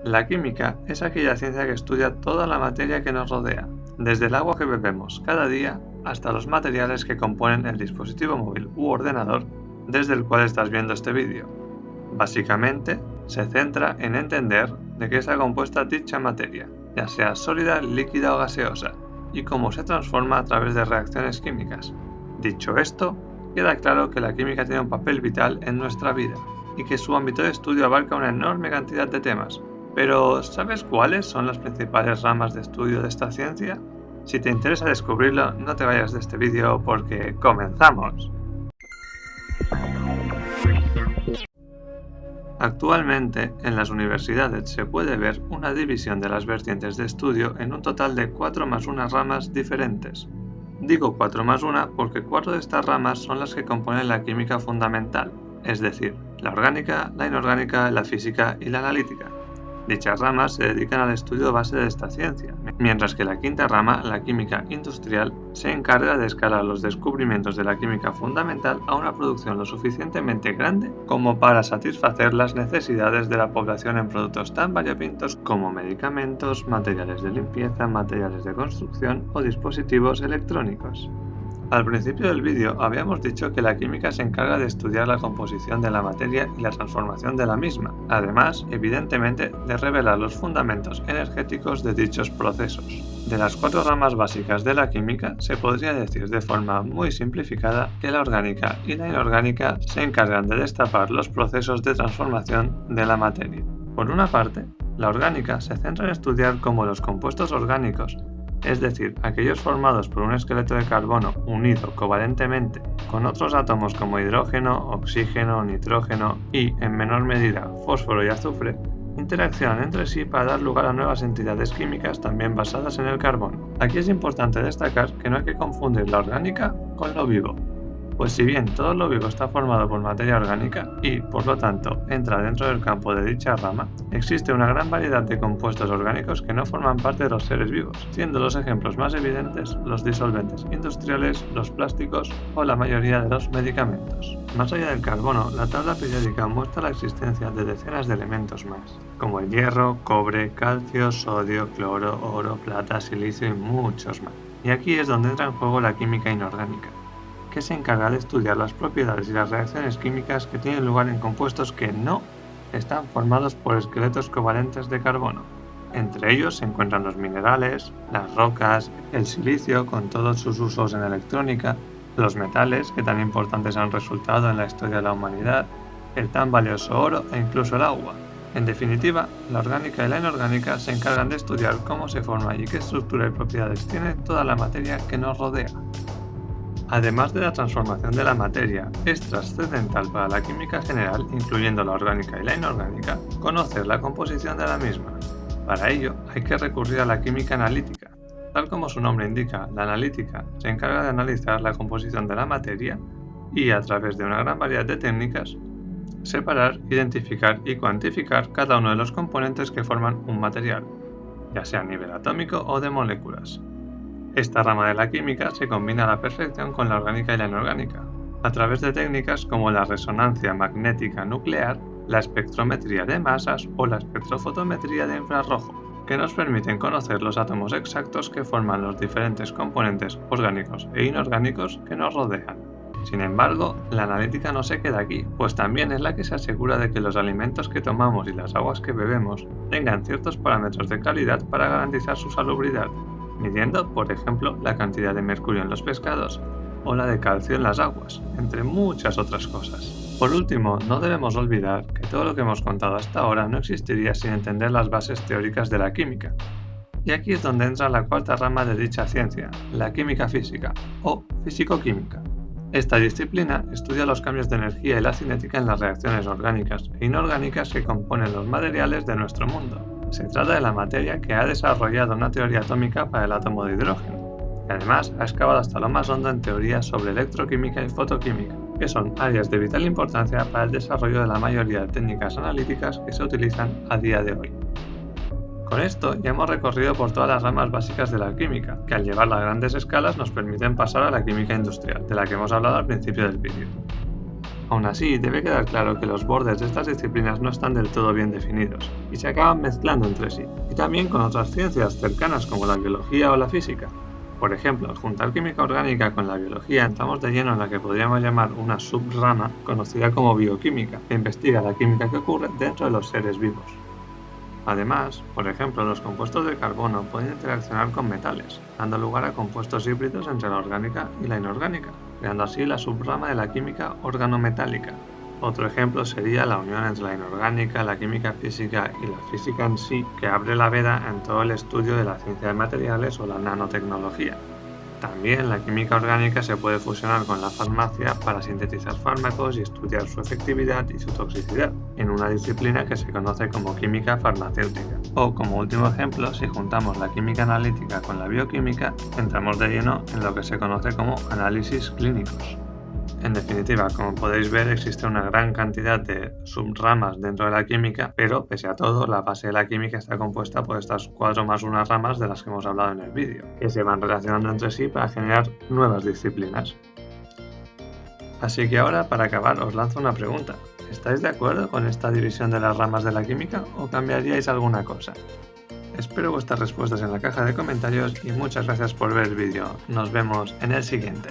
La química es aquella ciencia que estudia toda la materia que nos rodea, desde el agua que bebemos cada día hasta los materiales que componen el dispositivo móvil u ordenador desde el cual estás viendo este vídeo. Básicamente, se centra en entender de qué está compuesta dicha materia, ya sea sólida, líquida o gaseosa, y cómo se transforma a través de reacciones químicas. Dicho esto, queda claro que la química tiene un papel vital en nuestra vida y que su ámbito de estudio abarca una enorme cantidad de temas. Pero, ¿sabes cuáles son las principales ramas de estudio de esta ciencia? Si te interesa descubrirlo, no te vayas de este vídeo porque ¡comenzamos! Actualmente, en las universidades se puede ver una división de las vertientes de estudio en un total de 4 más 1 ramas diferentes. Digo 4 más 1 porque 4 de estas ramas son las que componen la química fundamental, es decir, la orgánica, la inorgánica, la física y la analítica. Dichas ramas se dedican al estudio base de esta ciencia, mientras que la quinta rama, la química industrial, se encarga de escalar los descubrimientos de la química fundamental a una producción lo suficientemente grande como para satisfacer las necesidades de la población en productos tan variopintos como medicamentos, materiales de limpieza, materiales de construcción o dispositivos electrónicos. Al principio del vídeo habíamos dicho que la química se encarga de estudiar la composición de la materia y la transformación de la misma, además, evidentemente, de revelar los fundamentos energéticos de dichos procesos. De las 4 ramas básicas de la química, se podría decir de forma muy simplificada que la orgánica y la inorgánica se encargan de destapar los procesos de transformación de la materia. Por una parte, la orgánica se centra en estudiar cómo los compuestos orgánicos, es decir, aquellos formados por un esqueleto de carbono unido covalentemente con otros átomos como hidrógeno, oxígeno, nitrógeno y, en menor medida, fósforo y azufre, interaccionan entre sí para dar lugar a nuevas entidades químicas también basadas en el carbono. Aquí es importante destacar que no hay que confundir la orgánica con lo vivo, pues si bien todo lo vivo está formado por materia orgánica y, por lo tanto, entra dentro del campo de dicha rama, existe una gran variedad de compuestos orgánicos que no forman parte de los seres vivos, siendo los ejemplos más evidentes los disolventes industriales, los plásticos o la mayoría de los medicamentos. Más allá del carbono, la tabla periódica muestra la existencia de decenas de elementos más, como el hierro, cobre, calcio, sodio, cloro, oro, plata, silicio y muchos más. Y aquí es donde entra en juego la química inorgánica, que se encarga de estudiar las propiedades y las reacciones químicas que tienen lugar en compuestos que no están formados por esqueletos covalentes de carbono. Entre ellos se encuentran los minerales, las rocas, el silicio con todos sus usos en electrónica, los metales que tan importantes han resultado en la historia de la humanidad, el tan valioso oro e incluso el agua. En definitiva, la orgánica y la inorgánica se encargan de estudiar cómo se forma y qué estructura y propiedades tiene toda la materia que nos rodea. Además de la transformación de la materia, es trascendental para la química general, incluyendo la orgánica y la inorgánica, conocer la composición de la misma. Para ello, hay que recurrir a la química analítica. Tal como su nombre indica, la analítica se encarga de analizar la composición de la materia y, a través de una gran variedad de técnicas, separar, identificar y cuantificar cada uno de los componentes que forman un material, ya sea a nivel atómico o de moléculas. Esta rama de la química se combina a la perfección con la orgánica y la inorgánica, a través de técnicas como la resonancia magnética nuclear, la espectrometría de masas o la espectrofotometría de infrarrojo, que nos permiten conocer los átomos exactos que forman los diferentes componentes orgánicos e inorgánicos que nos rodean. Sin embargo, la analítica no se queda aquí, pues también es la que se asegura de que los alimentos que tomamos y las aguas que bebemos tengan ciertos parámetros de calidad para garantizar su salubridad, midiendo, por ejemplo, la cantidad de mercurio en los pescados o la de calcio en las aguas, entre muchas otras cosas. Por último, no debemos olvidar que todo lo que hemos contado hasta ahora no existiría sin entender las bases teóricas de la química. Y aquí es donde entra la 4ª rama de dicha ciencia, la química física o físico-química. Esta disciplina estudia los cambios de energía y la cinética en las reacciones orgánicas e inorgánicas que componen los materiales de nuestro mundo. Se trata de la materia que ha desarrollado una teoría atómica para el átomo de hidrógeno, y además ha excavado hasta lo más hondo en teorías sobre electroquímica y fotoquímica, que son áreas de vital importancia para el desarrollo de la mayoría de técnicas analíticas que se utilizan a día de hoy. Con esto ya hemos recorrido por todas las ramas básicas de la química, que al llevarla a grandes escalas nos permiten pasar a la química industrial, de la que hemos hablado al principio del vídeo. Aún así, debe quedar claro que los bordes de estas disciplinas no están del todo bien definidos y se acaban mezclando entre sí, y también con otras ciencias cercanas como la biología o la física. Por ejemplo, al juntar química orgánica con la biología, entramos de lleno en la que podríamos llamar una subrama conocida como bioquímica, que investiga la química que ocurre dentro de los seres vivos. Además, por ejemplo, los compuestos de carbono pueden interaccionar con metales, dando lugar a compuestos híbridos entre la orgánica y la inorgánica, creando así la subrama de la química organometálica. Otro ejemplo sería la unión entre la inorgánica, la química física y la física en sí, que abre la veda en todo el estudio de la ciencia de materiales o la nanotecnología. También la química orgánica se puede fusionar con la farmacia para sintetizar fármacos y estudiar su efectividad y su toxicidad, en una disciplina que se conoce como química farmacéutica. O, como último ejemplo, si juntamos la química analítica con la bioquímica, entramos de lleno en lo que se conoce como análisis clínicos. En definitiva, como podéis ver, existe una gran cantidad de subramas dentro de la química, pero pese a todo, la base de la química está compuesta por estas 4 más 1 ramas de las que hemos hablado en el vídeo, que se van relacionando entre sí para generar nuevas disciplinas. Así que ahora, para acabar, os lanzo una pregunta. ¿Estáis de acuerdo con esta división de las ramas de la química o cambiaríais alguna cosa? Espero vuestras respuestas en la caja de comentarios y muchas gracias por ver el vídeo. Nos vemos en el siguiente.